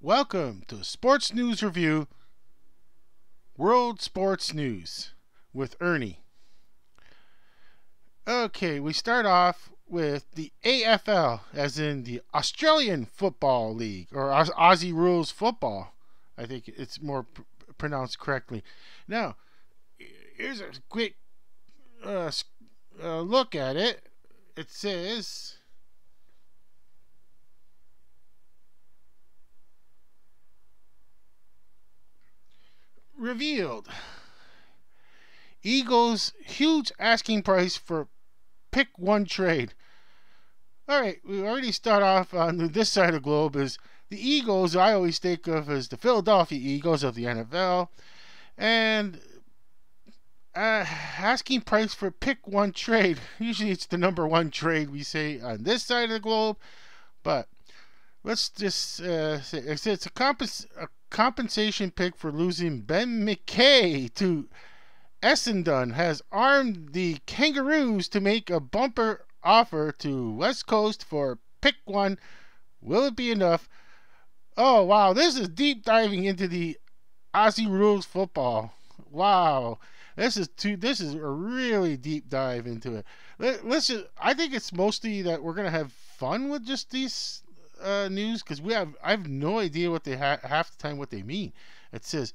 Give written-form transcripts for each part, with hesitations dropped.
Welcome to Sports News Review, World Sports News with Ernie. Okay, we start off with the AFL, as in the Australian Football League, or Aussie Rules Football. I think it's more pronounced correctly. Now, here's a quick look at it. It says, revealed, Eagles huge asking price for pick one trade. All right, we already start off on this side of the globe. Is the Eagles I always think of as the Philadelphia Eagles of the NFL, and asking price for pick one trade. Usually it's the number one trade we say on this side of the globe, but let's just say it's a compensation pick for losing Ben McKay to Essendon has armed the Kangaroos to make a bumper offer to West Coast for pick one. Will it be enough? Oh, wow. This is deep diving into the Aussie Rules football. Wow. This is a really deep dive into it. I think it's mostly that we're going to have fun with just these news, because I have no idea what they half the time what they mean. It says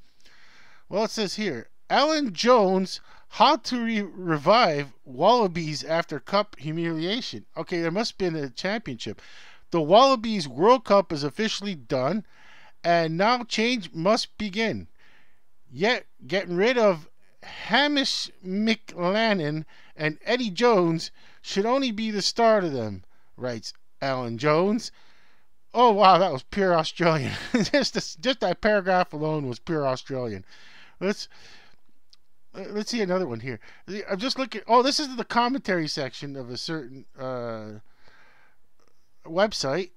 here, Alan Jones, how to revive Wallabies after Cup humiliation. Okay, there must have been a championship. The Wallabies World Cup is officially done, and now change must begin. Yet, getting rid of Hamish McLennan and Eddie Jones should only be the start of them, writes Alan Jones. Oh, wow, that was pure Australian. just that paragraph alone was pure Australian. Let's see another one here. I'm just looking. Oh, this is the commentary section of a certain website,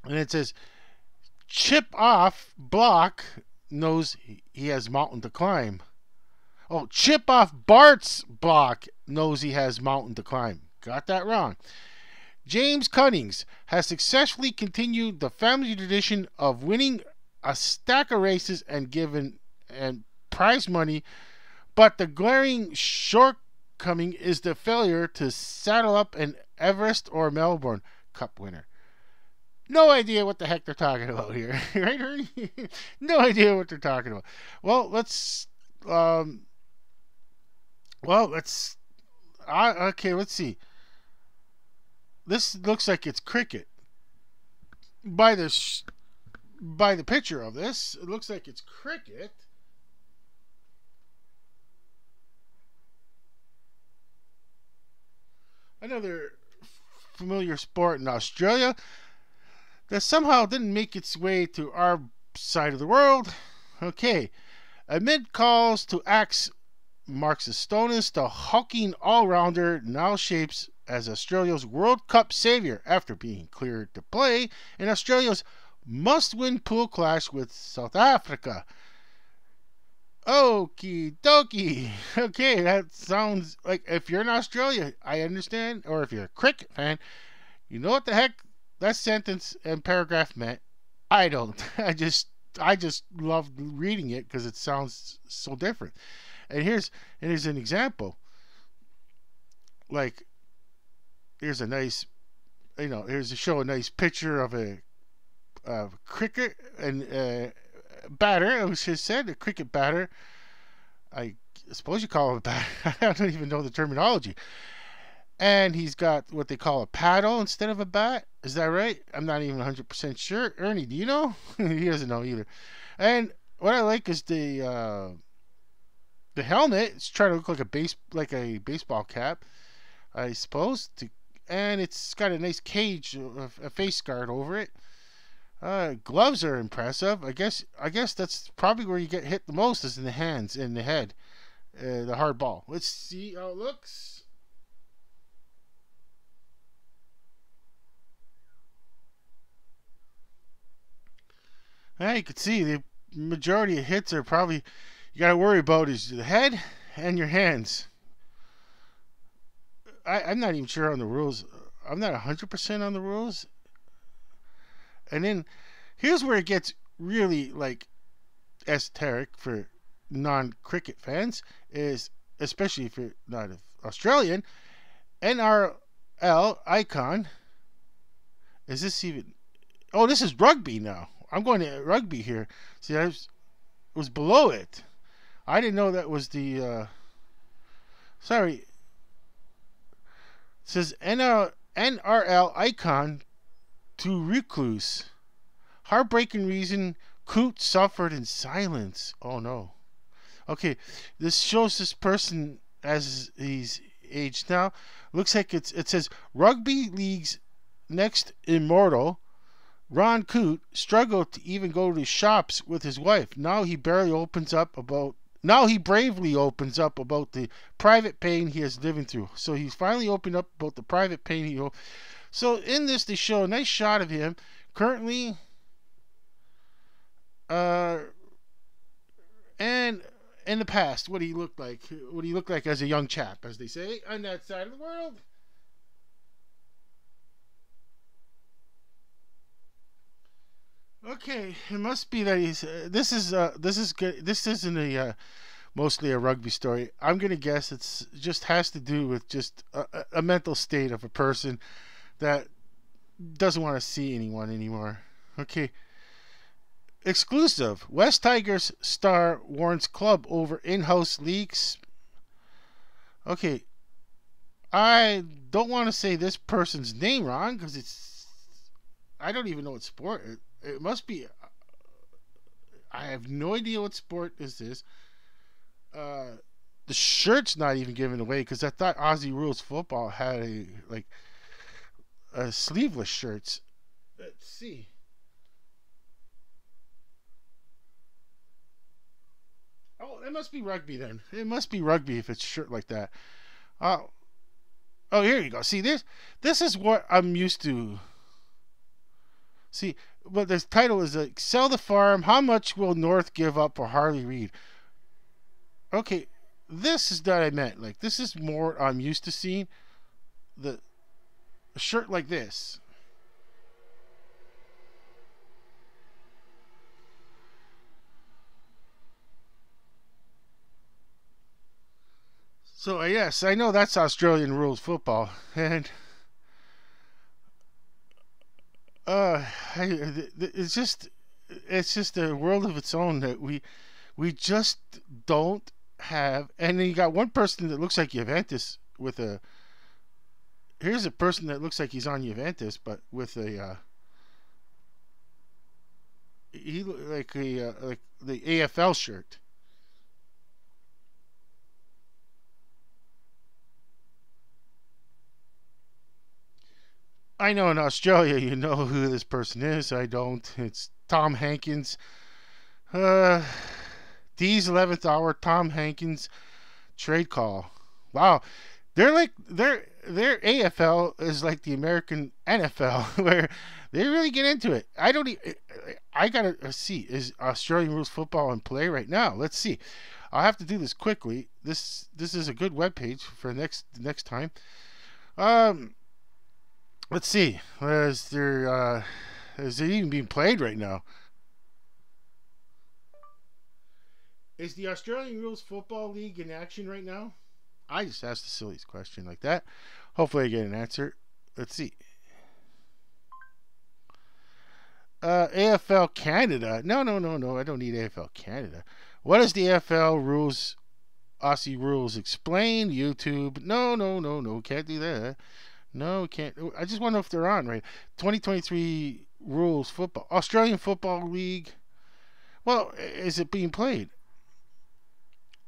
and it says, "Chip off block knows he has mountain to climb." Oh, chip off Bart's block knows he has mountain to climb. Got that wrong. James Cunnings has successfully continued the family tradition of winning a stack of races and prize money, but the glaring shortcoming is the failure to saddle up an Everest or Melbourne Cup winner. No idea what the heck they're talking about here, right, Ernie? No idea what they're talking about. Okay, let's see. This looks like it's cricket. By the picture of this, it looks like it's cricket. Another familiar sport in Australia that somehow didn't make its way to our side of the world. Okay, amid calls to axe Marcus Stoinis, the hulking all-rounder now shapes as Australia's World Cup savior after being cleared to play in Australia's must-win pool clash with South Africa. Okie dokie. Okay, that sounds like, if you're in Australia, I understand, or if you're a cricket fan, you know what the heck that sentence and paragraph meant. I don't. I just love reading it because it sounds so different. And here's an example. Like, here's a nice, here's to show a nice picture of a cricket and batter. Which is said a cricket batter. I suppose you call him a batter. I don't even know the terminology. And he's got what they call a paddle instead of a bat. Is that right? I'm not even 100% sure. Ernie, do you know? He doesn't know either. And what I like is the helmet. It's trying to look like a baseball cap, I suppose. And it's got a nice cage, a face guard over it. Gloves are impressive. I guess that's probably where you get hit the most, is in the hands and the head, the hard ball. Let's see how it looks. You can see the majority of hits are probably, you got to worry about is the head and your hands. I'm not even sure on the rules. I'm not 100% on the rules. And then Here's where it gets really like esoteric for non-cricket fans, is especially if you're not Australian. NRL icon. Is this even? Oh, this is rugby now. I'm going to rugby here. See, was below it. I didn't know that was the. Sorry. It says NRL icon to recluse. Heartbreaking reason Coot suffered in silence. Oh no. Okay, this shows this person as he's aged now. Looks like it says rugby league's next immortal. Ron Coote struggled to even go to shops with his wife. Now he bravely opens up about the private pain he is living through. So he's finally opened up about the private pain he. So in this, they show a nice shot of him currently, and in the past, what he looked like. What he looked like as a young chap, as they say on that side of the world. Okay, it must be that he's. This is good. This isn't mostly a rugby story. I'm gonna guess it's just has to do with just a mental state of a person that doesn't want to see anyone anymore. Okay. Exclusive. West Tigers star warns club over in-house leaks. Okay. I don't want to say this person's name wrong because it's. I don't even know what sport. It must be. I have no idea what sport is this. The shirt's not even given away because I thought Aussie Rules Football had a sleeveless shirts. Let's see. Oh, it must be rugby then. It must be rugby if it's shirt like that. Oh, oh, here you go. See this? This is what I'm used to. See, but the title is like "Sell the Farm." How much will North give up for Harley Reid? Okay, this is that I meant. Like this is more I'm used to seeing. The a shirt like this. So yes, I know that's Australian rules football, and uh, it's just a world of its own that we just don't have. And then you got one person that looks like Juventus with a. Here's a person that looks like he's on Juventus, but with a. He like the AFL shirt. I know in Australia you know who this person is. I don't. It's Tom Hankins. Uh, D's 11th hour. Tom Hankins trade call. Wow, their AFL is like the American NFL where they really get into it. I gotta see, is Australian rules football in play right now? Let's see. I'll have to do this quickly. This is a good web page for next time. Um, let's see. Is it even being played right now? Is the Australian Rules Football League in action right now? I just asked a silly question like that. Hopefully, I get an answer. Let's see. AFL Canada. No, no, no, no. I don't need AFL Canada. What is the AFL rules? Aussie rules explain. YouTube. No, no, no, no. Can't do that. No, can't. I just wonder if they're on right. 2023 rules football. Australian Football League. Well, is it being played?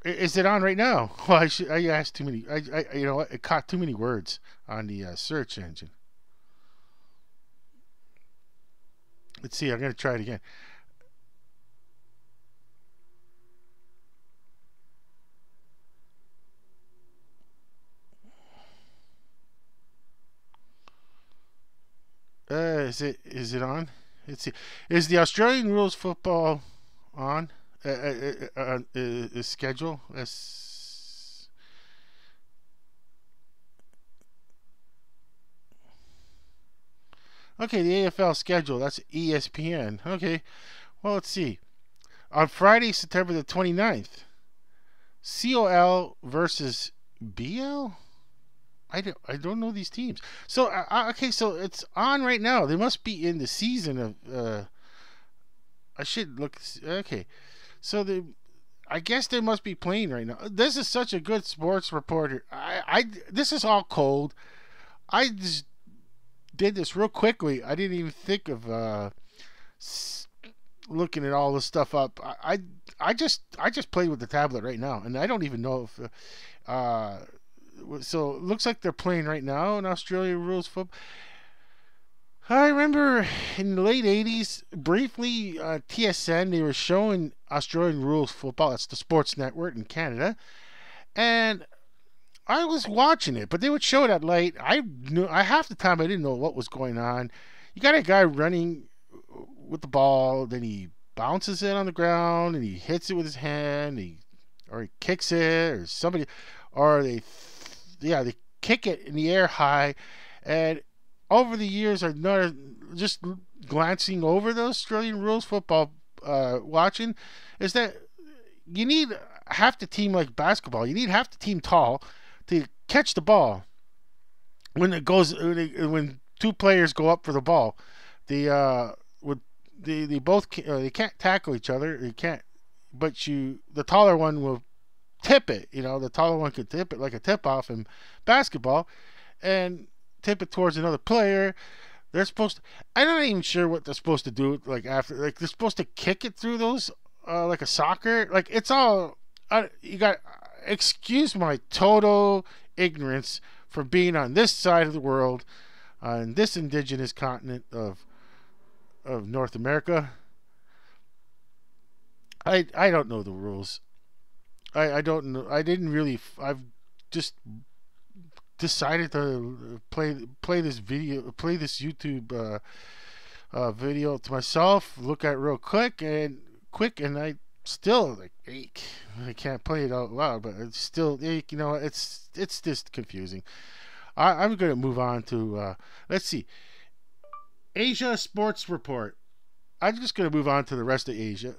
Is it on right now? Well, I asked too many. You know what? It caught too many words on the search engine. Let's see. I'm gonna try it again. Is it on? Let's see. Is the Australian rules football on? Schedule. Okay, the AFL schedule. That's ESPN. Okay, well, let's see. On Friday, September the 29th, COL versus BL? I don't know these teams. So okay, so it's on right now. They must be in the season of. I should look. Okay, so I guess they must be playing right now. This is such a good sports reporter. This is all cold. I just did this real quickly. I didn't even think of looking at all this stuff up. I just played with the tablet right now, and I don't even know if. So it looks like they're playing right now in Australia rules football. I remember in the late 80s, briefly, TSN, they were showing Australian rules football. That's the sports network in Canada. And I was watching it, but they would show it at late. Half the time I didn't know what was going on. You got a guy running with the ball, then he bounces it on the ground, and he hits it with his hand, or he kicks it, or somebody, or they kick it in the air high, and over the years, I noticed, just glancing over the Australian rules football, watching, is that you need half the team like basketball. You need half the team tall to catch the ball when two players go up for the ball. They both they can't tackle each other. You can't, but the taller one will tip it. The taller one could tip it like a tip off in basketball, and tip it towards another player. They're supposed to. I'm not even sure what they're supposed to do. Like after, like they're supposed to kick it through those, like a soccer. Like it's all. You got. Excuse my total ignorance for being on this side of the world, on this indigenous continent of North America. I don't know the rules. I don't know. I didn't really. I've just decided to play this YouTube video to myself, look at it real quick, and I still I can't play it out loud, but it's still it's just confusing. I'm gonna move on to let's see, Asia Sports Report. I'm just gonna move on to the rest of Asia.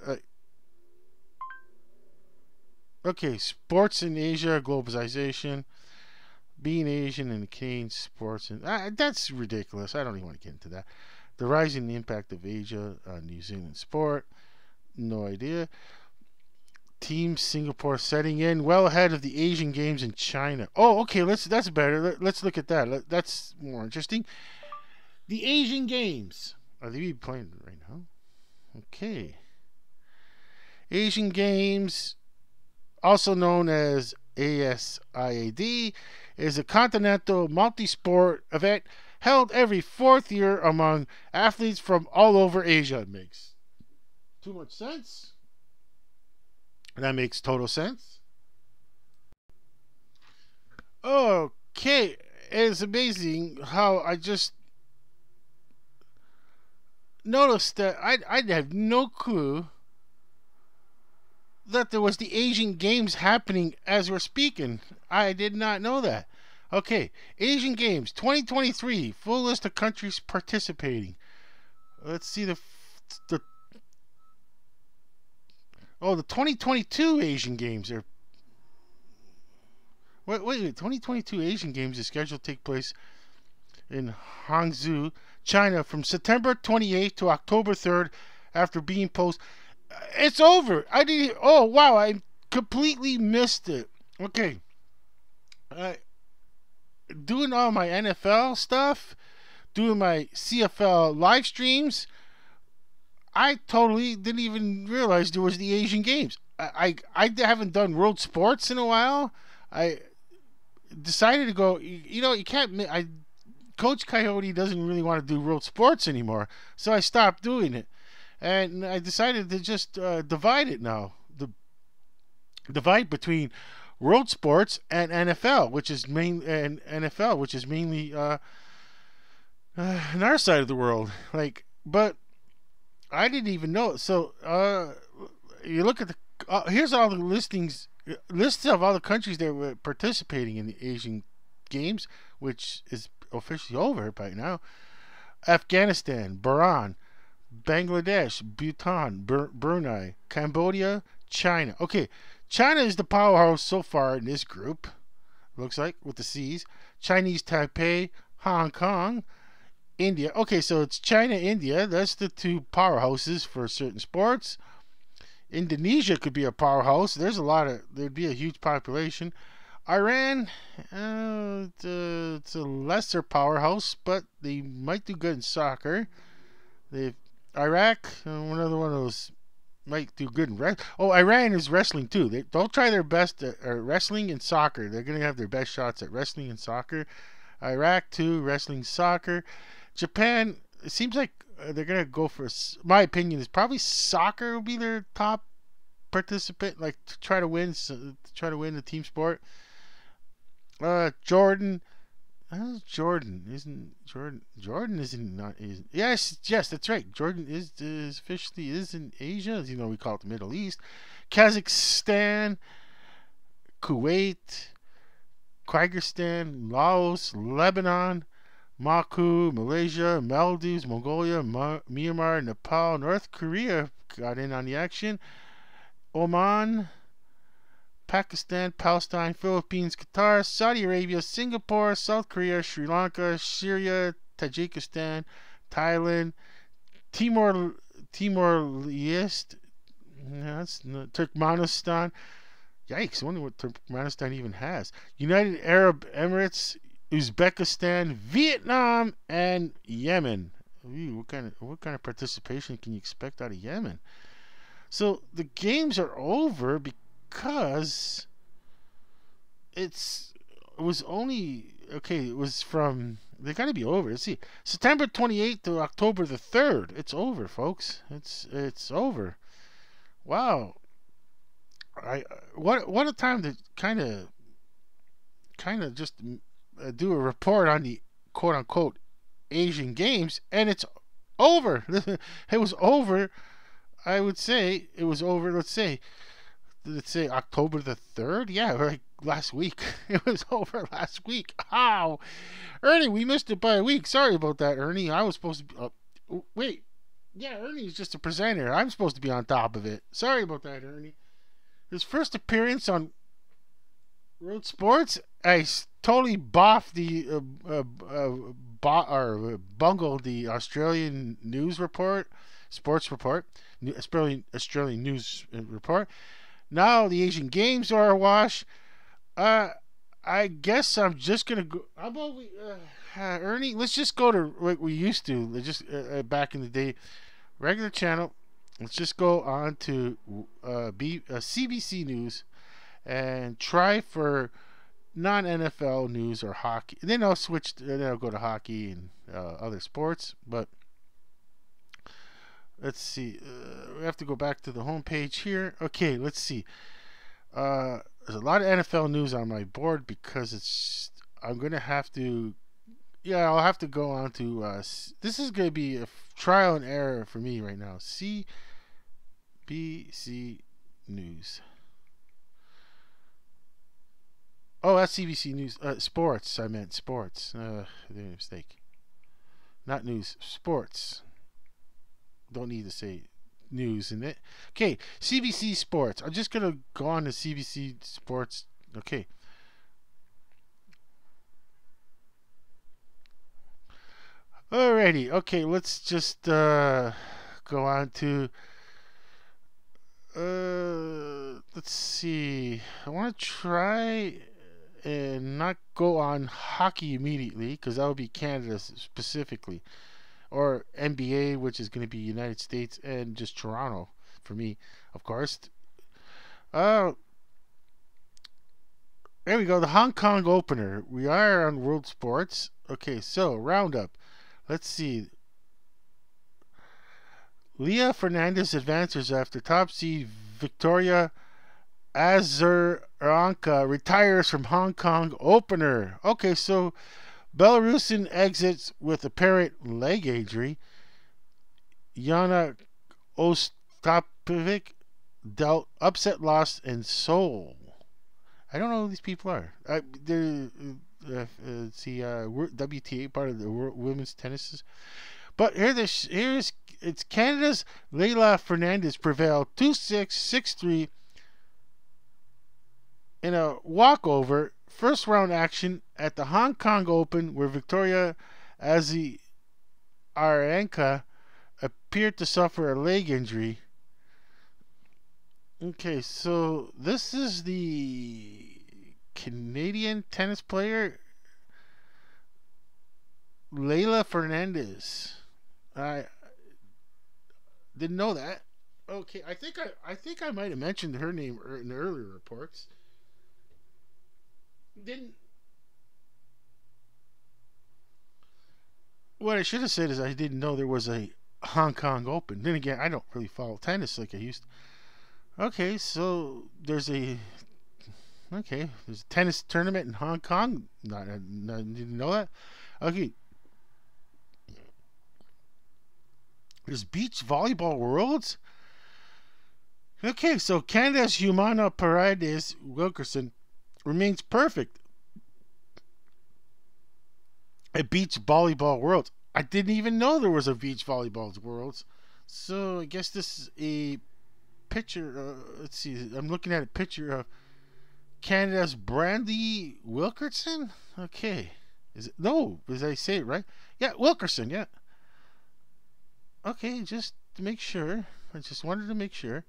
Okay, sports in Asia, globalization. Being Asian and Canadian sports, and that's ridiculous. I don't even want to get into that. The rising impact of Asia on New Zealand sport, no idea. Team Singapore setting in well ahead of the Asian Games in China. Oh, okay, that's better. Let's look at that. That's more interesting. The Asian Games. Are they playing right now? Okay. Asian Games, also known as ASIAD, is a continental multi-sport event held every fourth year among athletes from all over Asia. It makes too much sense. That makes total sense. Okay, it's amazing how I just noticed that I have no clue that there was the Asian Games happening as we're speaking. I did not know that. Okay, Asian Games 2023, full list of countries participating. Let's see the 2022 Asian Games are. Wait, 2022 Asian Games is scheduled to take place in Hangzhou, China from September 28th to October 3rd after being postponed. It's over. Oh wow! I completely missed it. Okay. Doing all my NFL stuff, doing my CFL live streams. I totally didn't even realize there was the Asian Games. I haven't done world sports in a while. I decided to go. You can't. Coach Coyote doesn't really want to do world sports anymore, so I stopped doing it. And I decided to just divide it now. Divide between world sports and NFL, which is mainly on our side of the world. But I didn't even know it. So you look at here's all the lists of all the countries that were participating in the Asian Games, which is officially over by now. Afghanistan, Bahrain, Bangladesh, Bhutan, Brunei, Cambodia, China. Okay, China is the powerhouse so far in this group, looks like, with the C's. Chinese Taipei, Hong Kong, India. Okay, so it's China, India. That's the two powerhouses for certain sports. Indonesia could be a powerhouse. There'd be a huge population. Iran, it's a lesser powerhouse, but they might do good in soccer. They Iraq, another one of those might do good in wrestling. Oh, Iran is wrestling too. They'll try their best at wrestling and soccer. They're going to have their best shots at wrestling and soccer. Iraq too, wrestling, soccer. Japan, it seems like they're going to go for, my opinion is probably soccer will be their top participant, like to try to win the team sport. Jordan. Jordan isn't not is yes, that's right. Jordan is officially is in Asia, as you know we call it the Middle East. Kazakhstan, Kuwait, Kyrgyzstan, Laos, Lebanon, Baku, Malaysia, Maldives, Mongolia, Myanmar, Nepal, North Korea got in on the action. Oman, Pakistan, Palestine, Philippines, Qatar, Saudi Arabia, Singapore, South Korea, Sri Lanka, Syria, Tajikistan, Thailand, Timor-Leste, Turkmenistan. Yikes, I wonder what Turkmenistan even has. United Arab Emirates, Uzbekistan, Vietnam, and Yemen. Ooh, what kind of participation can you expect out of Yemen? So the games are over because it was from, they got to be over. Let's see, September 28th to October the 3rd. It's over, folks. It's over. Wow. What a time to kind of just do a report on the quote unquote Asian Games, and it's over. It was over. I would say it was over. Let's say October the 3rd. Yeah, like last week. It was over last week. How? Ernie, we missed it by a week. Sorry about that, Ernie. I was supposed to be. Wait. Yeah, Ernie's just a presenter. I'm supposed to be on top of it. Sorry about that, Ernie. His first appearance on Road Sports, I totally boffed the bungled the Australian news report, sports report, Australian news report. Now the Asian Games are awash. I guess I'm just gonna go. How about we, Ernie? Let's just go to what we used to. Just back in the day, regular channel. Let's just go on to CBC News and try for non-NFL news or hockey. And then I'll switch. Then I'll go to hockey and other sports. But let's see. We have to go back to the home page here. Okay, let's see. There's a lot of NFL news on my board because I'm gonna have to. Yeah, I'll have to go on to. This is gonna be a trial and error for me right now. CBC News. Oh, that's CBC News. Sports. I meant sports. I made a mistake. Not news. Sports. Don't need to say news in it. Okay, CBC Sports. I'm just gonna go on to CBC Sports. Okay. Alrighty. Okay, let's just go on to. Let's see. I want to try and not go on hockey immediately because that would be Canada specifically, or NBA, which is going to be United States and just Toronto for me, of course. There we go. The Hong Kong opener. We are on World Sports. Okay, so roundup. Let's see. Leah Fernandez advances after top seed Victoria Azarenka retires from Hong Kong opener. Okay, so Belarusian exits with apparent leg injury. Yana Ostapovic dealt upset loss in Seoul. I don't know who these people are. They're WTA, part of the women's tennis. But here's it's Canada's Leila Fernandez prevailed 2-6, 6-3 in a walkover first round action at the Hong Kong Open, where Victoria Azarenka appeared to suffer a leg injury. Okay, so this is the Canadian tennis player Leila Fernandez. I didn't know that. Okay, I think I might have mentioned her name in earlier reports. Didn't What I should have said is I didn't know there was a Hong Kong Open. Then again, I don't really follow tennis like I used to. Okay, so there's a tennis tournament in Hong Kong. Not didn't know that. Okay, there's beach volleyball worlds. Okay, so Canada's Humana Paredes Wilkerson remains perfect at beach volleyball worlds. I didn't even know there was a beach volleyball worlds. So I guess this is a picture. Let's see. I'm looking at a picture of Canada's Brandy Wilkerson. Okay, is it no? Did I say it right? Yeah, Wilkerson. Yeah. Okay, just to make sure. I just wanted to make sure.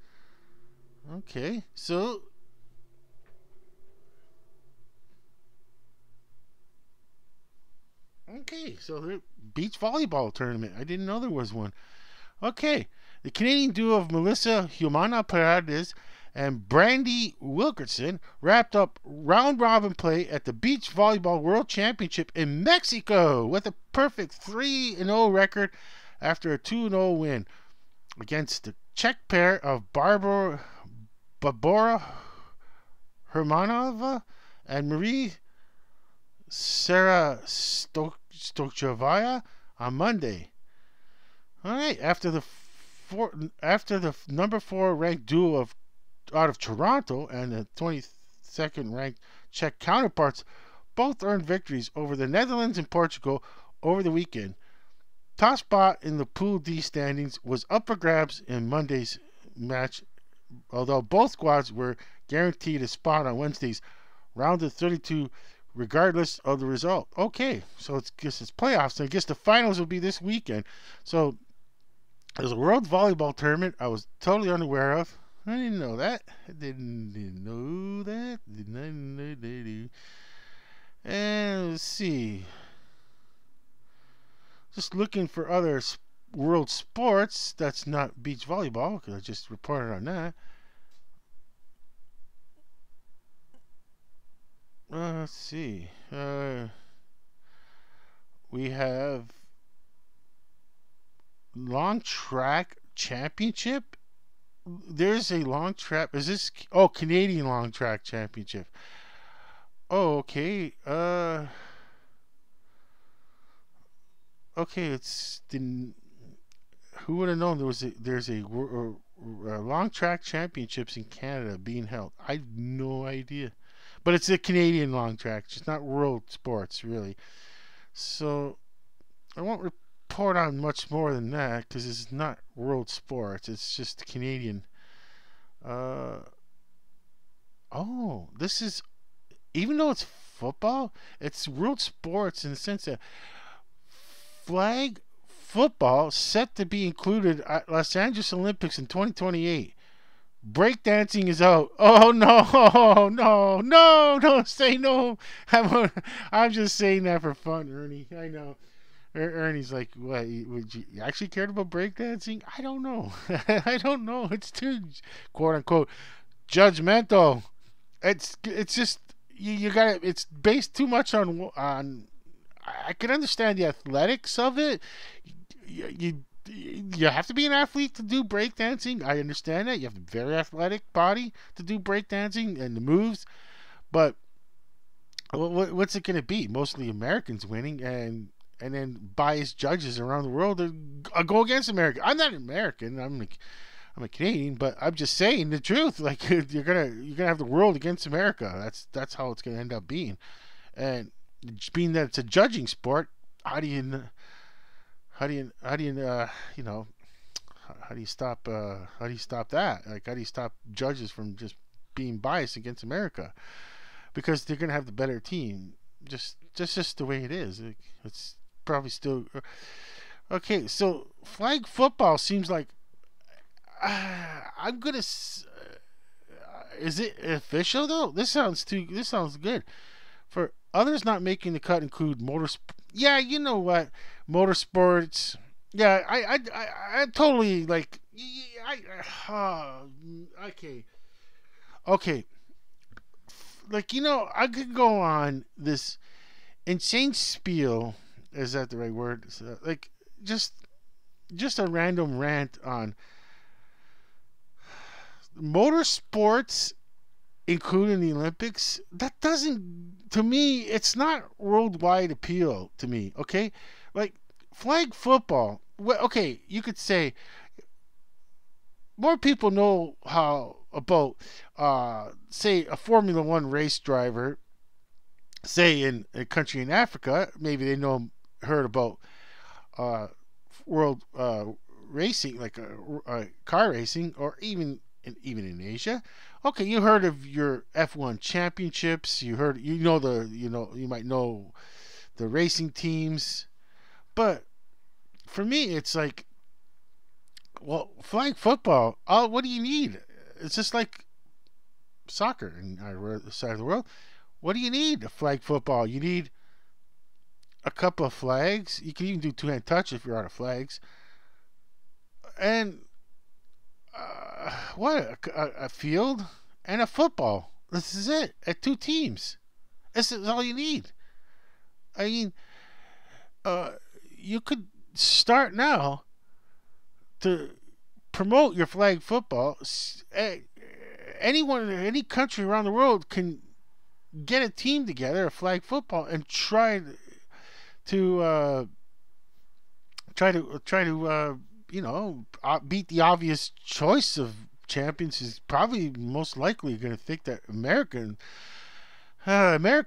Okay, so the beach volleyball tournament. I didn't know there was one. Okay, the Canadian duo of Melissa Humana Paredes and Brandy Wilkerson wrapped up round robin play at the Beach Volleyball World Championship in Mexico with a perfect 3-0 record after a 2-0 win against the Czech pair of Barbora Hermanova and Marie Sarah Stokchavaya on Monday. All right, after the number 4 ranked duo out of Toronto and the 22nd ranked Czech counterparts both earned victories over the Netherlands and Portugal over the weekend. Top spot in the Pool D standings was up for grabs in Monday's match, although both squads were guaranteed a spot on Wednesday's round of 32 regardless of the result. Okay, so it's playoffs. I guess the finals will be this weekend. So there's a World Volleyball Tournament I was totally unaware of. I didn't know that. I didn't know that. And let's see. Just looking for other world sports that's not beach volleyball, because I just reported on that. Let's see. We have long track championship. There's a long track. Is this? Oh, Canadian long track championship. Oh, okay. Okay. Who would have known there's a long track championships in Canada being held? I have no idea. But it's a Canadian long track. It's not world sports, really. So I won't report on much more than that because it's not world sports. It's just Canadian. This is, even though it's football, it's world sports in the sense that flag football set to be included at Los Angeles Olympics in 2028. Breakdancing is out. Oh no, no, don't say no. I'm just saying that for fun, Ernie. I know. Ernie's like, what? Would you actually cared about breakdancing? I don't know. I don't know. It's too, quote unquote, judgmental. It's just you got to. It's based too much on. I can understand the athletics of it. You have to be an athlete to do breakdancing. I understand that. You have a very athletic body to do breakdancing and the moves. But what's it going to be? Mostly Americans winning and then biased judges around the world go against America. I'm not American. I'm a Canadian, but I'm just saying the truth. Like you're gonna have the world against America. That's how it's gonna end up being. And being that it's a judging sport, how do you you know, how do you stop that? Like, how do you stop judges from just being biased against America because they're gonna have the better team? Just the way it is. It's probably still okay. So flag football seems like I'm gonna. Is it official though? This sounds good. For others not making the cut include motorsport. Yeah, you know what, motorsports. Yeah, I totally like. Okay, okay. Like I could go on this insane spiel. Is that the right word? Like just just a random rant on motorsports, including the Olympics. That doesn't, to me, it's not worldwide appeal to me. Okay, like flag football. Well, okay, you could say more people know how about, say, a Formula One race driver, say in a country in Africa. Maybe they heard about uh, world racing, like car racing, or even in Asia. Okay, you heard of your F1 championships. You might know the racing teams, but for me, it's like, well, flag football. Oh, what do you need? It's just like soccer in our side of the world. What do you need? A flag football. You need a couple of flags. You can even do two-hand touch if you're out of flags. And what a field and a football. This is it. At two teams. This is all you need. I mean, uh, you could start now to promote your flag football. Anyone in any country around the world can get a team together, a flag football, and to beat the obvious choice of champions. Is probably most likely going to think that America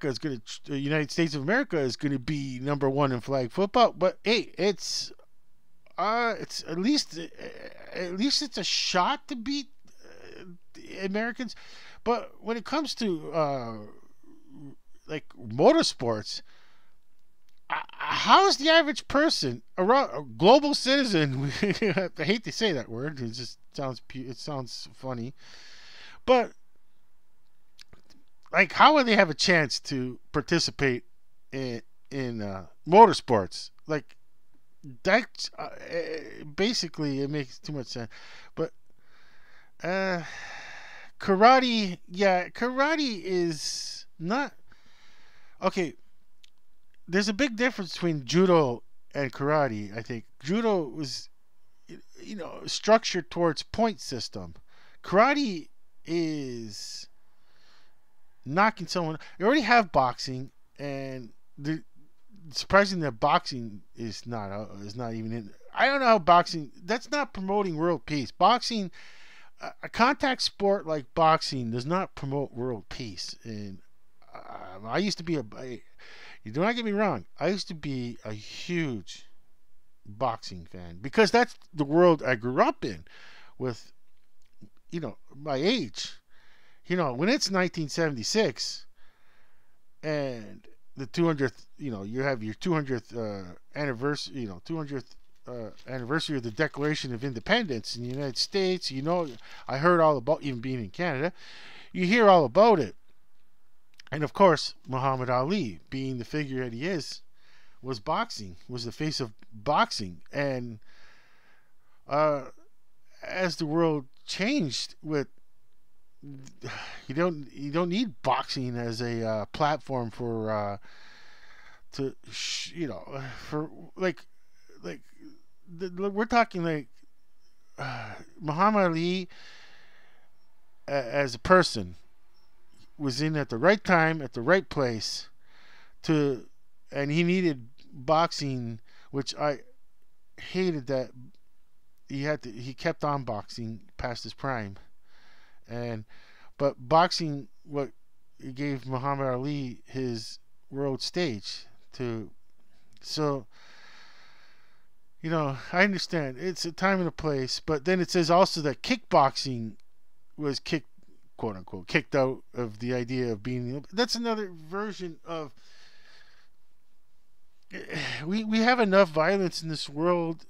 is going to, the United States of America is going to be number one in flag football. But hey, it's at least it's a shot to beat the Americans. But when it comes to like motorsports, how is the average person, around a global citizen? I hate to say that word. It sounds funny, but like, how would they have a chance to participate in motorsports? Like that, basically, it makes too much sense. But uh, karate, yeah, karate is not okay. There's a big difference between judo and karate. I think judo was, structured towards point system. Karate is knocking someone. You already have boxing, and surprising that boxing is not even in. I don't know how boxing. That's not promoting world peace. Boxing, a contact sport like boxing, does not promote world peace. And I used to be you do not get me wrong. I used to be a huge boxing fan because that's the world I grew up in with, my age. When it's 1976 and the 200th, you have your 200th anniversary, 200th anniversary of the Declaration of Independence in the United States. I heard all about, even being in Canada, you hear all about it. And of course, Muhammad Ali, being the figure that he is, was the face of boxing. And as the world changed, you don't need boxing as a platform for we're talking like Muhammad Ali as a person was in at the right time, at the right place, and he needed boxing, which I hated that he kept on boxing past his prime, but boxing, what it gave Muhammad Ali his world stage to. So I understand it's a time and a place, but then it says also that kickboxing was kicked, quote unquote, kicked out of the idea of being. That's another version of. We have enough violence in this world,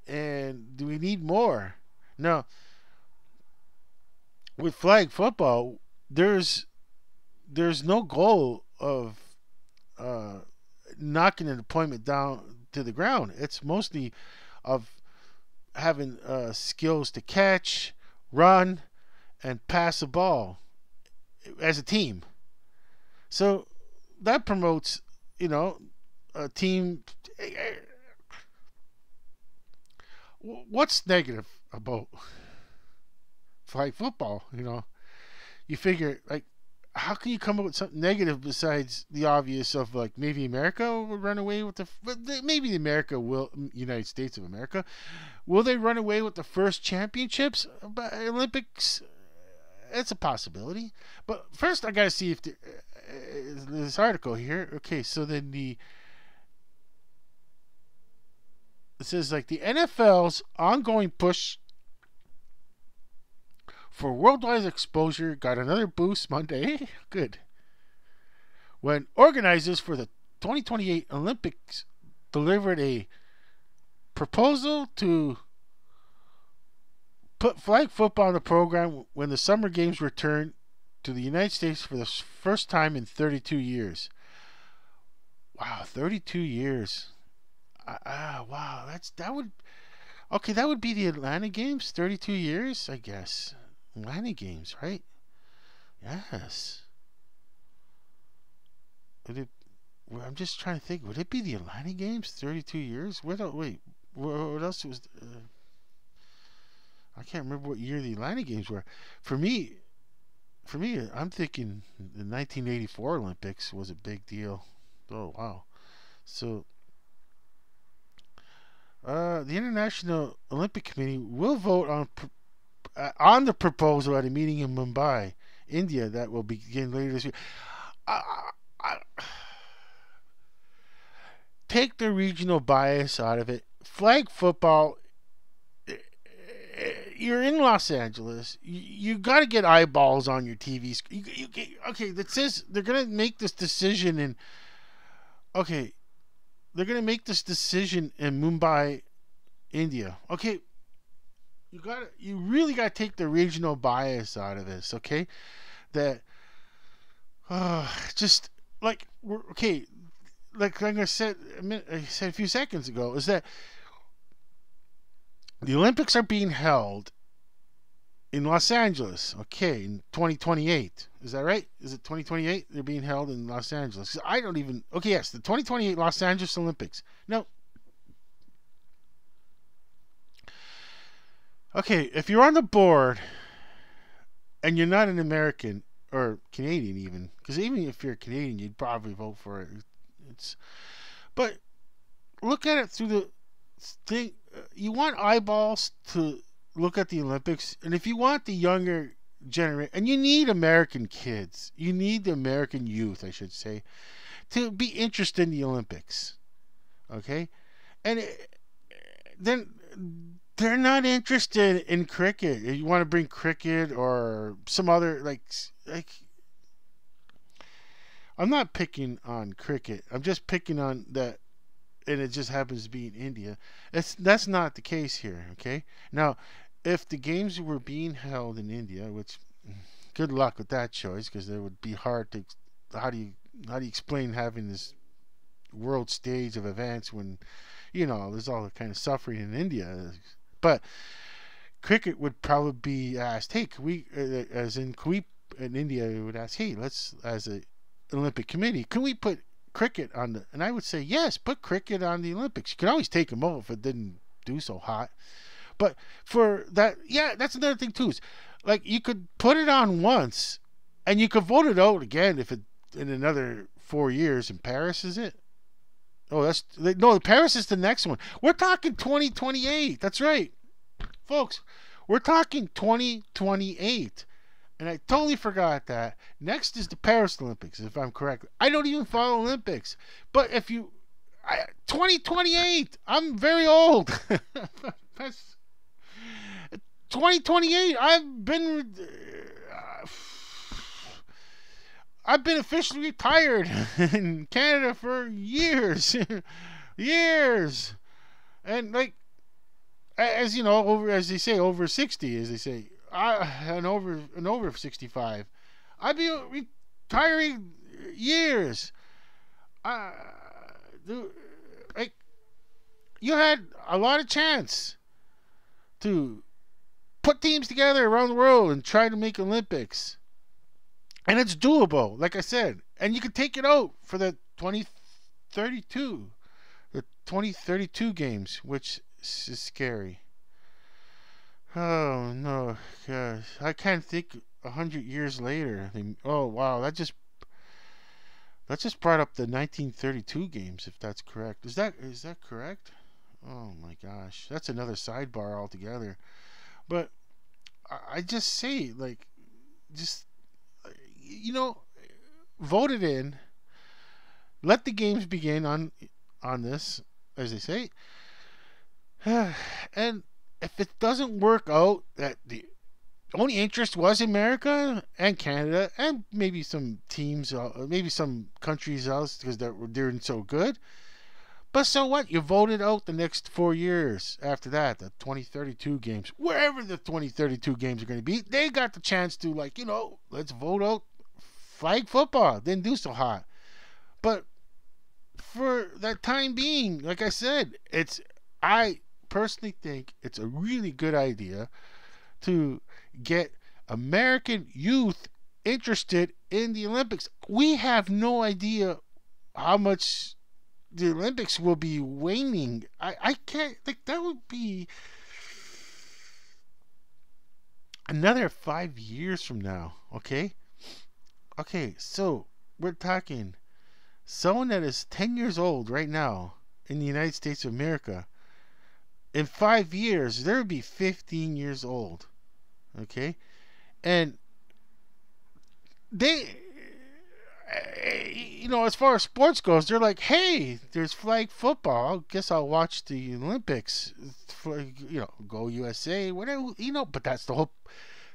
and do we need more? No, with flag football, there's no goal of uh, knocking an opponent down to the ground. It's mostly of having skills to catch, run, and pass a ball as a team. So that promotes, a team. What's negative about flag football? You figure, like, how can you come up with something negative besides the obvious of, like, maybe America will run away with maybe America will, United States of America, will they run away with the first championships? But Olympics, it's a possibility. But first, I gotta see if this article here. Okay, so then it says, like, the NFL's ongoing push for worldwide exposure got another boost Monday. Good. When organizers for the 2028 Olympics delivered a proposal to put flag football in the program when the Summer Games return to the United States for the first time in 32 years. Wow, 32 years. Wow, that would be the Atlanta Games. 32 years, I guess. Atlanta Games, right? Yes. I'm just trying to think. Would it be the Atlanta Games? 32 years? What else was? I can't remember what year the Atlanta Games were. For me, I'm thinking the 1984 Olympics was a big deal. Oh wow! So, the International Olympic Committee will vote on the proposal at a meeting in Mumbai, India, that will begin later this week. Take the regional bias out of it. Flag football. You're in Los Angeles. You got to get eyeballs on your TVs. Okay, that says they're gonna make this decision in. Okay, they're gonna make this decision in Mumbai, India. Okay, you really gotta take the regional bias out of this. Okay, that just like like I said a few seconds ago, is that the Olympics are being held in Los Angeles, okay, in 2028. Is that right? Is it 2028? They're being held in Los Angeles. I don't even. Okay, yes, the 2028 Los Angeles Olympics. No. Okay, if you're on the board and you're not an American or Canadian, even, because even if you're Canadian, you'd probably vote for it. But look at it through the thing. You want eyeballs to look at the Olympics, and if you want the younger generation, and you need American kids, you need the American youth, I should say, to be interested in the Olympics. Okay, and then they're not interested in cricket. You want to bring cricket or some other like. I'm not picking on cricket. I'm just picking on that, and it just happens to be in India. That's not the case here. Okay, now if the games were being held in India, which good luck with that choice, because it would be hard to. How do you explain having this world stage of events when there's all the kind of suffering in India? But cricket would probably be asked, hey, can we, in India, it would ask, hey, let's, as a Olympic committee, can we put cricket on the, and I would say, yes, put cricket on the Olympics. You can always take them off if it didn't do so hot. But for that, yeah, that's another thing too, is like you could put it on once and you could vote it out again if it, in another 4 years in Paris, is it? Oh, no, Paris is the next one. We're talking 2028. That's right. Folks, we're talking 2028. And I totally forgot that. Next is the Paris Olympics, if I'm correct. I don't even follow Olympics. But if you, 2028. I'm very old. That's 2028. I've been officially retired in Canada for years, years, and like as you know, over as they say, over 60, as they say, and over 65. I'd be retiring years. Uh, dude, like you had a lot of chance to put teams together around the world and try to make Olympics. And it's doable, like I said. And you can take it out for the 2032. The 2032 games, which is scary. Oh, no. Gosh. I can't think 100 years later. Oh, wow. That just brought up the 1932 games, if that's correct. Is that correct? Oh, my gosh. That's another sidebar altogether. But I just say, like, just, vote it in. Let the games begin on this, as they say. And if it doesn't work out, that the only interest was America and Canada and maybe some teams, maybe some countries else because they're doing so good. But so what? You voted out the next 4 years after that, the 2032 games. Wherever the 2032 games are going to be, they got the chance to, let's vote out flag football. Didn't do so hot. But for that time being, like I said, I personally think it's a really good idea to get American youth interested in the Olympics. We have no idea how much the Olympics will be waning. I can't think that would be another 5 years from now. Okay, so we're talking someone that is 10 years old right now in the United States of America. In 5 years, they'll be 15 years old. Okay, and they, as far as sports goes, they're like, hey, there's flag football. I guess I'll watch the Olympics. Go USA, whatever, but that's the whole.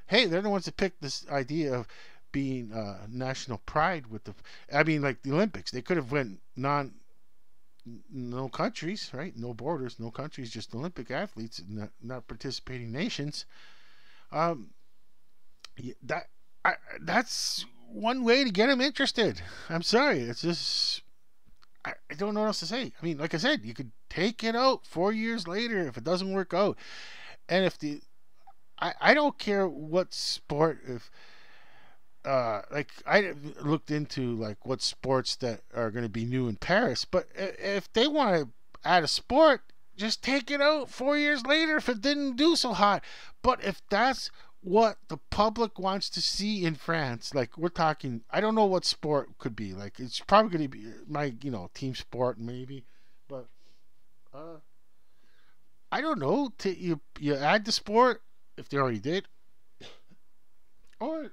Hey, they're the ones that picked this idea of being national pride with like the Olympics. They could have went no countries, right? No borders, no countries, just Olympic athletes, not participating nations. That's one way to get them interested. I'm sorry, it's just I don't know what else to say. I mean, like I said, you could take it out 4 years later if it doesn't work out, and if I don't care what sport. If I looked into what sports that are going to be new in Paris, but if they want to add a sport, just take it out 4 years later if it didn't do so hot. But if that's what the public wants to see in France, we're talking, I don't know what sport could be. It's probably going to be my team sport maybe, but I don't know. You add the sport if they already did, or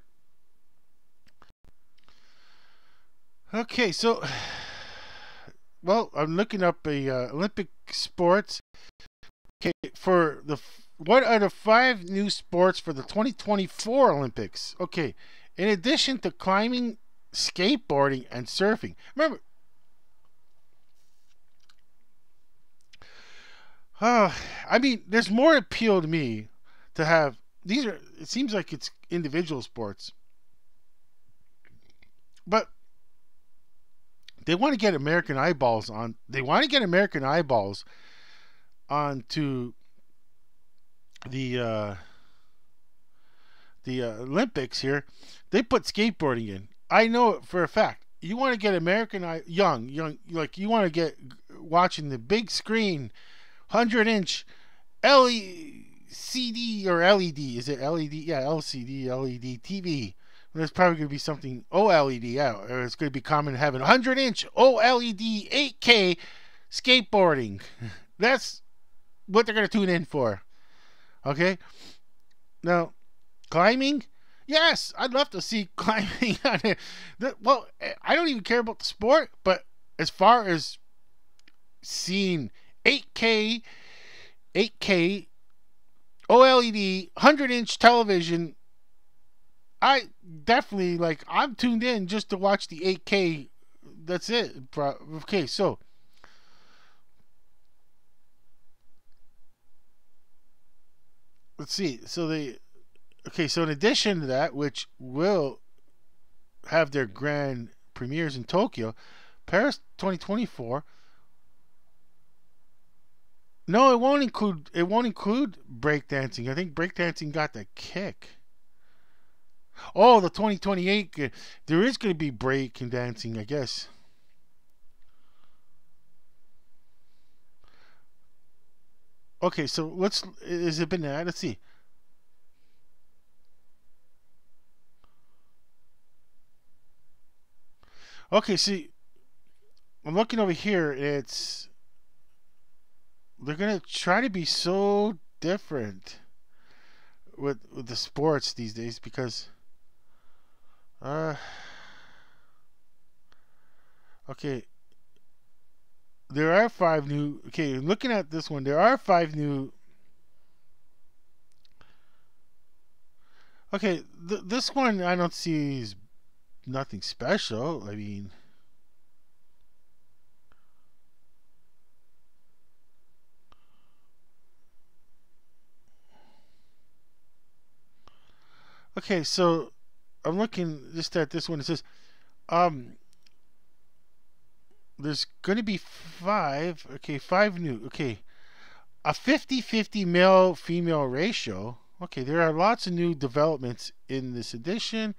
okay. So, well, I'm looking up Olympic sports. Okay, what are the 5 new sports for the 2024 Olympics? Okay, in addition to climbing, skateboarding, and surfing. Remember, there's more appeal to me to have these are. It seems like it's individual sports, but they want to get American eyeballs on. They want to get American eyeballs onto the Olympics here. They put skateboarding in. I know it for a fact. You want to get American young, you want to get watching the big screen, 100-inch LCD or LED. Is it LED? Yeah, LCD, LED TV. There's probably going to be something OLED. Yeah, or it's going to be common to have 100-inch OLED 8K skateboarding. That's what they're going to tune in for. Okay? Now, climbing? Yes, I'd love to see climbing on it. Well, I don't even care about the sport, but as far as seeing 8K, 8K OLED 100-inch television. I definitely I'm tuned in just to watch the 8K. That's it. Okay, so let's see. So in addition to that, which will have their grand premieres in Tokyo, Paris 2024. No, it won't include. It won't include breakdancing. I think breakdancing got the kick. Oh, the 2028. There is going to be break and dancing, I guess. Okay, so let's. Is it been that? Let's see. Okay, see, I'm looking over here. They're gonna try to be so different with the sports these days because uh okay, there are five new. Okay, looking at this one, there are five new. Okay, this one I don't see is nothing special. I mean, okay, so I'm looking just at this one. It says um there's going to be five. Okay, five new. Okay, a 50-50 male female ratio. Okay, there are lots of new developments in this edition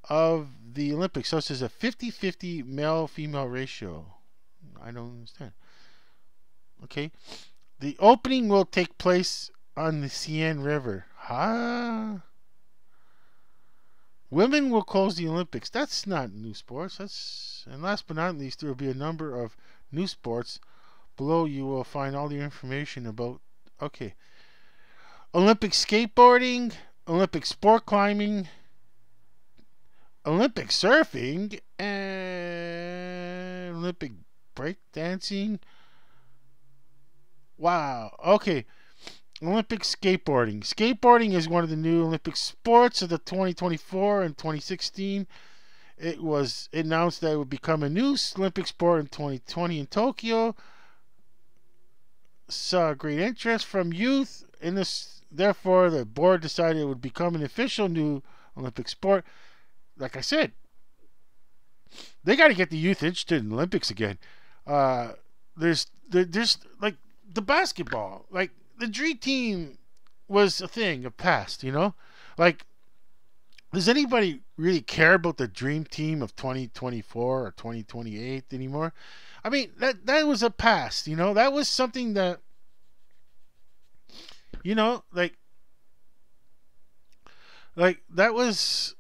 of the Olympics. So it says a 50-50 male female ratio. I don't understand. Okay, the opening will take place on the Seine River. Huh? Women will close the Olympics. That's not new sports. And last but not least, there will be a number of new sports. Below you will find all the information about. Okay, Olympic skateboarding, Olympic sport climbing, Olympic surfing, and Olympic breakdancing. Wow. Okay. Olympic skateboarding. Skateboarding is one of the new Olympic sports of the 2024 and 2016. It was announced that it would become a new Olympic sport in 2020 in Tokyo. Saw great interest from youth in this. Therefore, the board decided it would become an official new Olympic sport. Like I said, they got to get the youth interested in the Olympics again. There's like the basketball, like the Dream Team was a thing of past, Like, does anybody really care about the Dream Team of 2024 or 2028 anymore? I mean, that was a past, That was something that, like that was,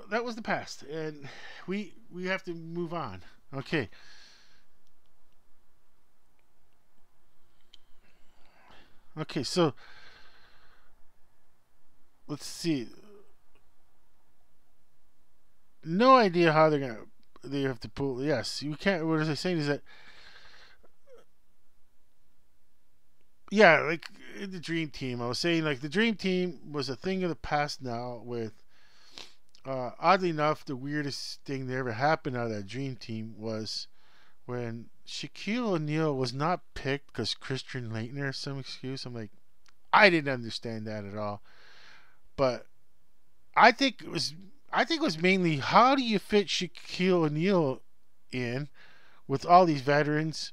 that was the past, and we have to move on. Okay. Okay, so let's see. No idea how they have to pull. Yes, you can't. What was I saying is that, yeah, like in the Dream Team, I was saying like the Dream Team was a thing of the past now. With oddly enough, the weirdest thing that ever happened out of that Dream Team was when Shaquille O'Neal was not picked because Christian Leitner some excuse. I'm like, I didn't understand that at all. But I think it was mainly how do you fit Shaquille O'Neal in with all these veterans?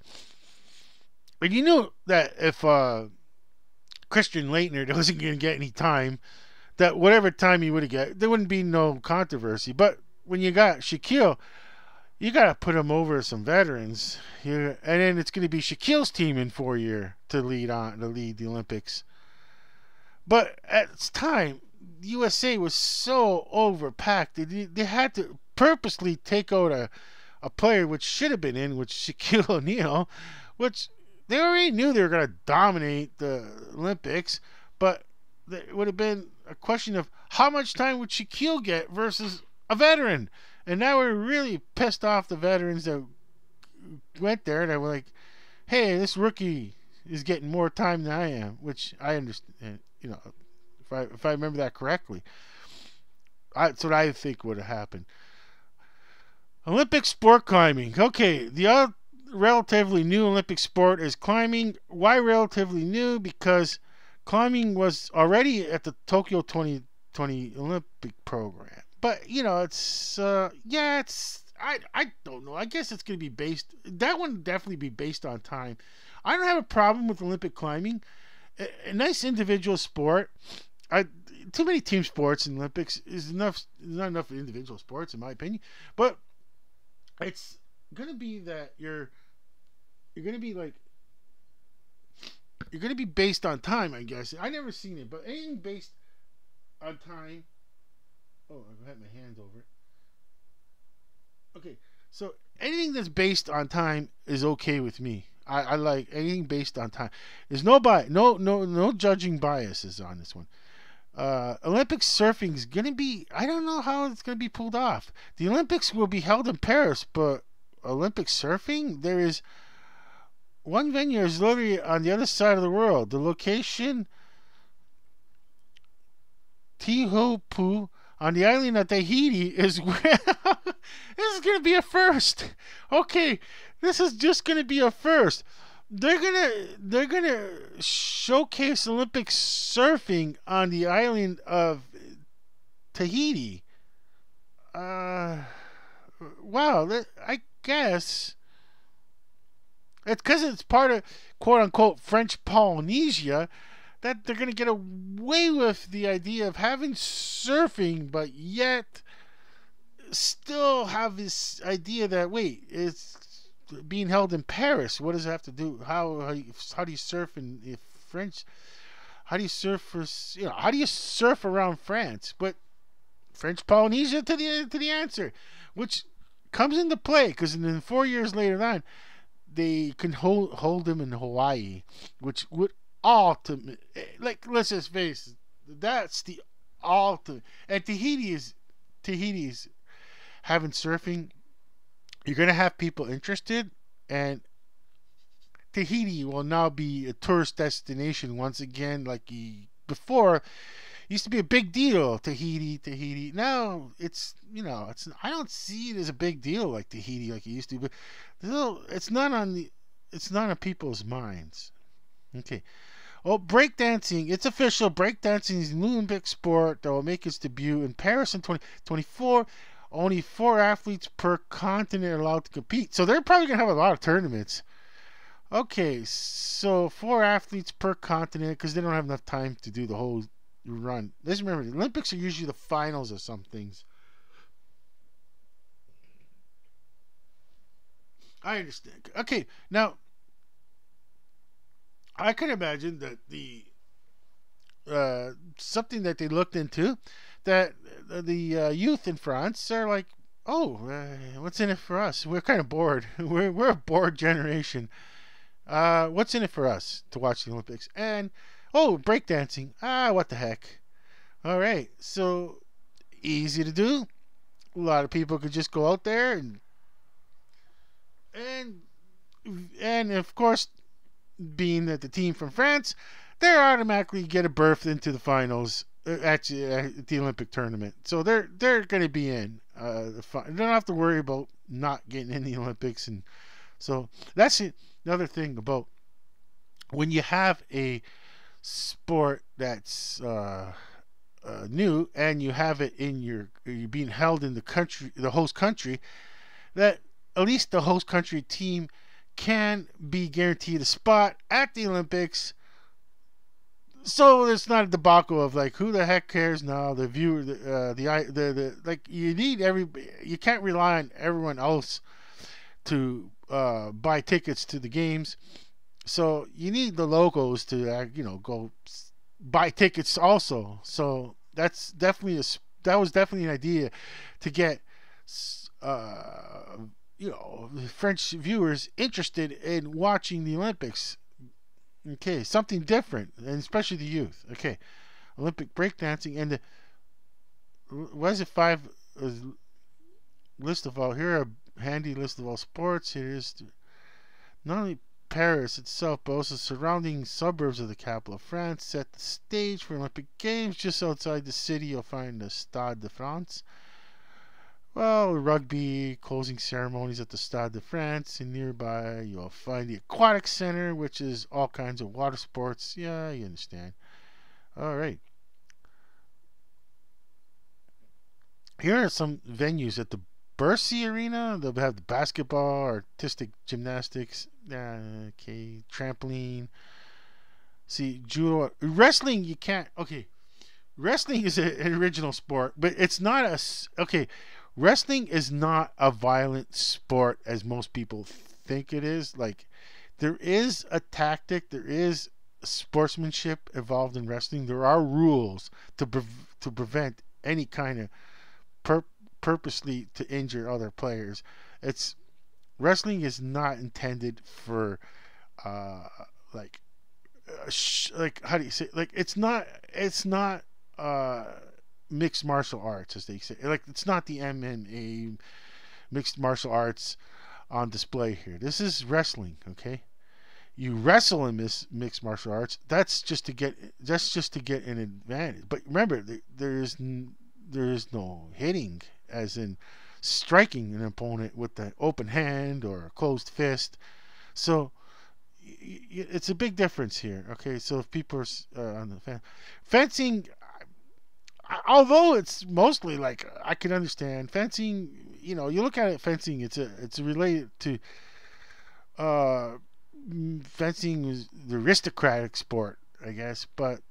And you knew that if Christian Leitner wasn't going to get any time, that whatever time he would have got, there wouldn't be no controversy. But when you got Shaquille, you got to put him over some veterans here, and then it's going to be Shaquille's team in 4 years to lead the Olympics. But at its time, USA was so overpacked. They had to purposely take out a player which should have been in, which Shaquille O'Neal, which they already knew they were going to dominate the Olympics, but it would have been a question of how much time would Shaquille get versus a veteran. And now we're really pissed off the veterans that went there. And I were like, hey, this rookie is getting more time than I am, which I understand. If I remember that correctly, that's what I think would have happened. Olympic sport climbing. Okay, the other relatively new Olympic sport is climbing. Why relatively new? Because climbing was already at the Tokyo 2020 Olympic program. But it's I don't know. I guess it's going to be based. That one definitely be based on time. I don't have a problem with Olympic climbing. A nice individual sport. I Too many team sports in Olympics is enough. Not enough individual sports, in my opinion. But it's gonna be that you're gonna be like you're gonna be based on time. I guess I never seen it, but anything based on time. Oh, I've had my hands over it. Okay, so anything that's based on time is okay with me. I like anything based on time. There's no judging biases on this one. Olympic surfing is gonna be. I don't know how it's gonna be pulled off. The Olympics will be held in Paris, but Olympic surfing, there is one venue is literally on the other side of the world. The location, Tihopu, on the island of Tahiti, is where this is gonna be a first. Okay, this is just gonna be a first. They're gonna showcase Olympic surfing on the island of Tahiti. Uh, wow. I guess it's because it's part of quote unquote French Polynesia that they're gonna get away with the idea of having surfing, but yet still have this idea that wait, it's being held in Paris. What does it have to do? How do you surf in French? How do you surf for How do you surf around France? But French Polynesia to the answer, which comes into play because then 4 years later on, they can hold them in Hawaii, which would ultimate like let's just face it, that's the ultimate. And Tahiti's having surfing. You're gonna have people interested, and Tahiti will now be a tourist destination once again. Like before, it used to be a big deal. Tahiti. Now it's. I don't see it as a big deal like Tahiti like it used to. But it's not on people's minds. Okay. Well, breakdancing. It's official. Breakdancing is an Olympic sport that will make its debut in Paris in 2024. Only 4 athletes per continent are allowed to compete. So they're probably going to have a lot of tournaments. Okay, so 4 athletes per continent because they don't have enough time to do the whole run. Let's remember, the Olympics are usually the finals of some things. I understand. Okay, now, I can imagine that something that they looked into that the youth in France are like, oh, what's in it for us? We're kind of bored. We're a bored generation. What's in it for us to watch the Olympics? And oh, breakdancing. What the heck? All right, so easy to do. A lot of people could just go out there and and of course, being that the team from France, they automatically get a berth into the finals at the Olympic tournament. So they're going to be in. They don't have to worry about not getting in the Olympics, and so that's it. Another thing about when you have a sport that's new and you have it in you're being held in the host country, that at least the host country team can be guaranteed a spot at the Olympics. So it's not a debacle of like who the heck cares now. The viewer, the like you need you can't rely on everyone else to buy tickets to the games. So you need the locals to go buy tickets also. So that was definitely an idea to get French viewers interested in watching the Olympics. Okay, something different, and especially the youth. Okay, Olympic breakdancing and what is it? 5 list of all here a handy list of all sports. Here is not only Paris itself, but also surrounding suburbs of the capital of France, set the stage for Olympic Games. Just outside the city, you'll find the Stade de France. Well, rugby closing ceremonies at the Stade de France, and nearby you'll find the Aquatic Center, which is all kinds of water sports. Yeah, you understand. All right. Here are some venues at the Bercy Arena. They'll have the basketball, artistic gymnastics, okay, trampoline. See, judo, wrestling. You can't. Okay, wrestling is an original sport, but it's not okay. Wrestling is not a violent sport as most people think it is. Like, there is a tactic, there is sportsmanship involved in wrestling. There are rules to prevent any kind of pur- purposely to injure other players. It's wrestling is not intended for uh like like, how do you say, like, it's not uh mixed martial arts, as they say. Like, it's not the MMA, mixed martial arts, on display here. This is wrestling, okay? You wrestle in this mixed martial arts. That's just to get an advantage. But remember, there is no hitting, as in striking an opponent with the open hand or a closed fist. So it's a big difference here. Okay, so if people are on the fencing, although it's mostly, like, I can understand fencing. You look at it, fencing. It's related to uh, fencing is the aristocratic sport, I guess, but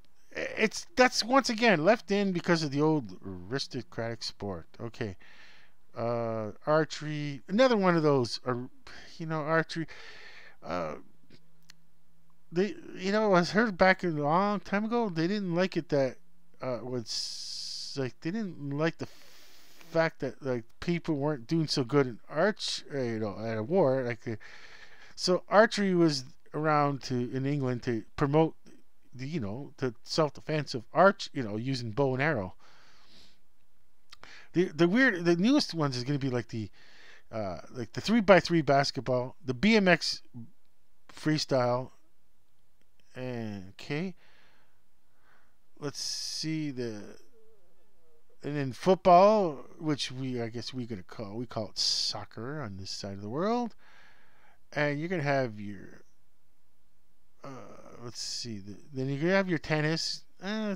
that's once again left in because of the old aristocratic sport. Okay, archery, another one of those. Archery. Uh, I heard back a long time ago they didn't like it that was like they didn't like the fact that, like, people weren't doing so good in at a war, so archery was around in England to promote the self defense of using bow and arrow. The newest ones is going to be like the 3x3 basketball, the BMX freestyle. Okay, let's see and then football, which I guess we call it soccer on this side of the world. And you're gonna have your let's see, then you're gonna have your tennis.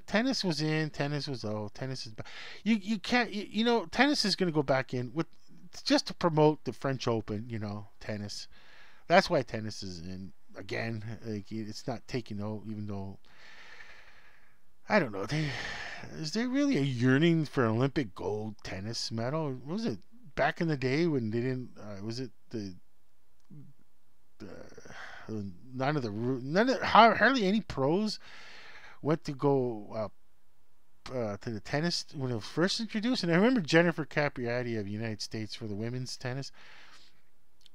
Tennis was in, tennis was out, tennis is back. You can't, tennis is gonna go back in with just to promote the French Open. Tennis. That's why tennis is in again. Like, it's not taking out, even though I don't know. Is there really a yearning for an Olympic gold tennis medal? Was it back in the day when they didn't? Was it hardly any pros went to go to the tennis when it was first introduced? And I remember Jennifer Capriati of the United States for the women's tennis.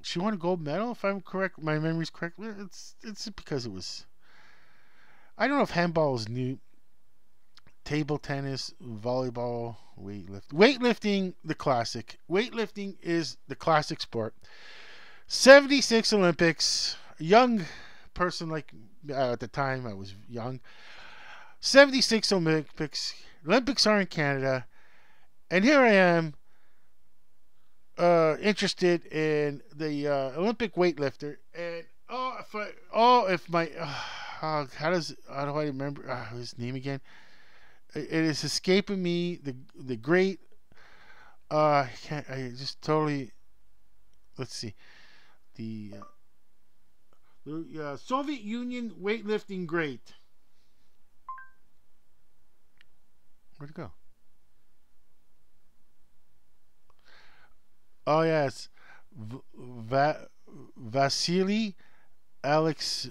She won a gold medal, if I'm correct. My memory's correct. It's because it was. I don't know if handball is new. Table tennis, volleyball, weightlifting, the classic. Weightlifting is the classic sport. 76 Olympics. A young person, like, at the time I was young. 76 Olympics. Olympics are in Canada, and here I am, interested in the Olympic weightlifter. And how do I remember his name again? It is escaping me. The great. I can't. I just totally. Let's see. The Soviet Union weightlifting great. Where'd it go? Oh yes, Vasily Alex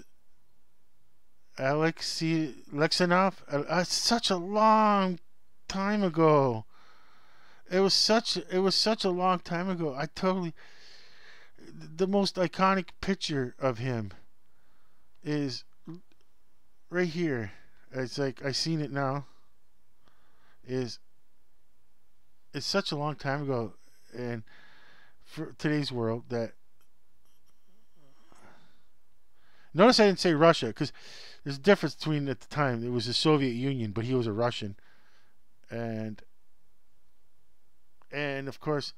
Alexei Lexanov. Such a long time ago. It was such a long time ago. I totally. The most iconic picture of him is right here. It's like I seen it now. Is It's such a long time ago, and for today's world, that Notice I didn't say Russia because there's a difference between at the time it was the Soviet Union, but he was a Russian, and of course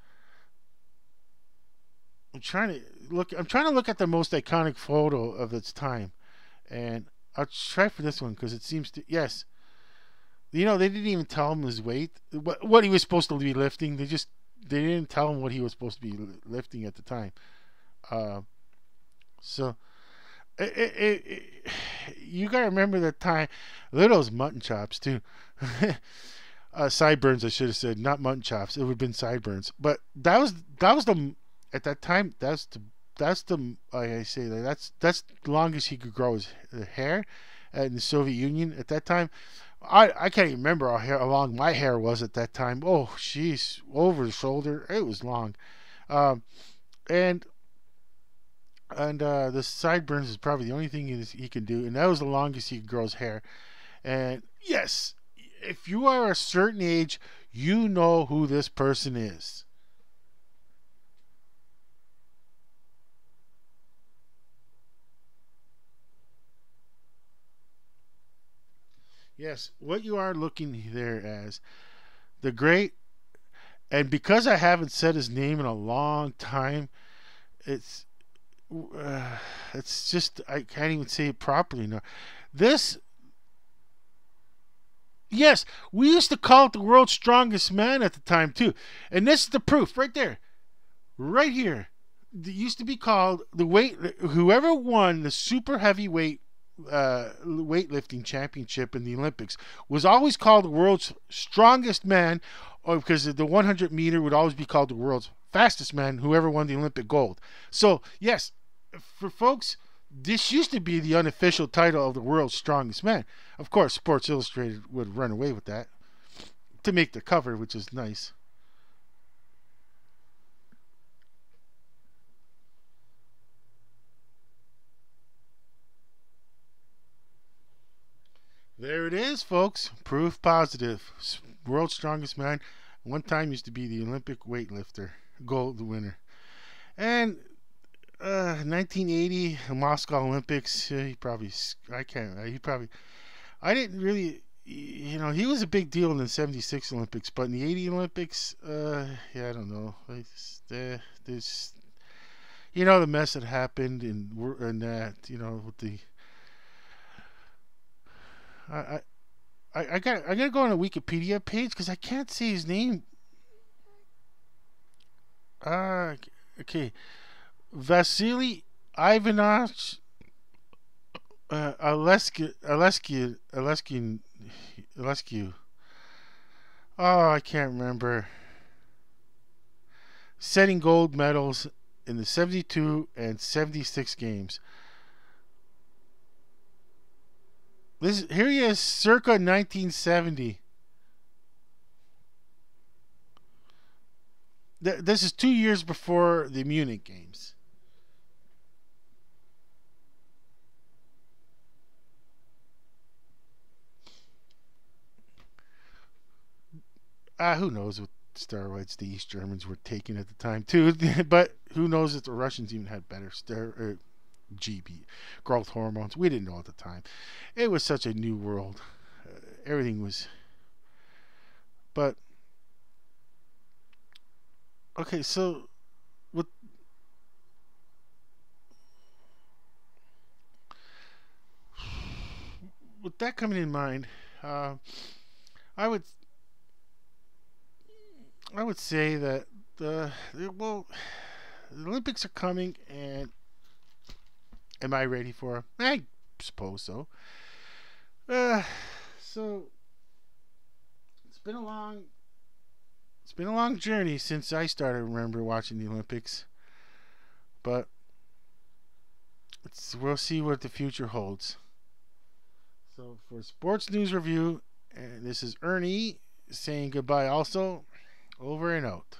I'm trying to look at the most iconic photo of its time, and I'll try for this one because it seems to yes. They didn't even tell him his weight, what he was supposed to be lifting. They didn't tell him what he was supposed to be lifting at the time. Uh, so you gotta remember that time. Look at those mutton chops too. Sideburns, I should have said, not mutton chops. It would have been sideburns. But that was the at that time. That's the like I say that's the longest he could grow his hair in the Soviet Union at that time. I can't even remember how long my hair was at that time. Oh, jeez, over the shoulder, it was long, um, and the sideburns is probably the only thing he can do, and that was the longest he could grow his hair. And yes, if you are a certain age, you know who this person is. Yes, what you are looking there as the great, and because I haven't said his name in a long time, it's uh, it's just I can't even say it properly now. This, yes, we used to call it the world's strongest man at the time too, and this is the proof right there, right here. It used to be called the weight. Whoever won the super heavyweight weightlifting championship in the Olympics was always called the world's strongest man, or because the 100-meter would always be called the world's fastest man. Whoever won the Olympic gold. So yes, for folks, this used to be the unofficial title of the world's strongest man. Of course, Sports Illustrated would run away with that to make the cover, which is nice. There it is, folks. Proof positive. World's strongest man. One time used to be the Olympic weightlifter, gold winner. And 1980, the Moscow Olympics. He probably, I can't. He probably, I didn't really, he was a big deal in the '76 Olympics, but in the '80 Olympics, yeah, I don't know. There's, the mess that happened and that, with the, I, I gotta go on a Wikipedia page because I can't see his name. Uh, okay, Vasily Ivanovich Alescu. Oh, I can't remember. Setting gold medals in the 72 and 76 games. Here he is, circa 1970. This is 2 years before the Munich games. Who knows what steroids the East Germans were taking at the time too? But who knows if the Russians even had better GB growth hormones? We didn't know at the time. It was such a new world. Everything was. But okay, so with that coming in mind, uh, I would say that well, the Olympics are coming, and am I ready for them? I suppose so. Uh, so it's been a long journey since I started remember watching the Olympics, but we'll see what the future holds. So for Sports News Review, and this is Ernie saying goodbye also, over and out.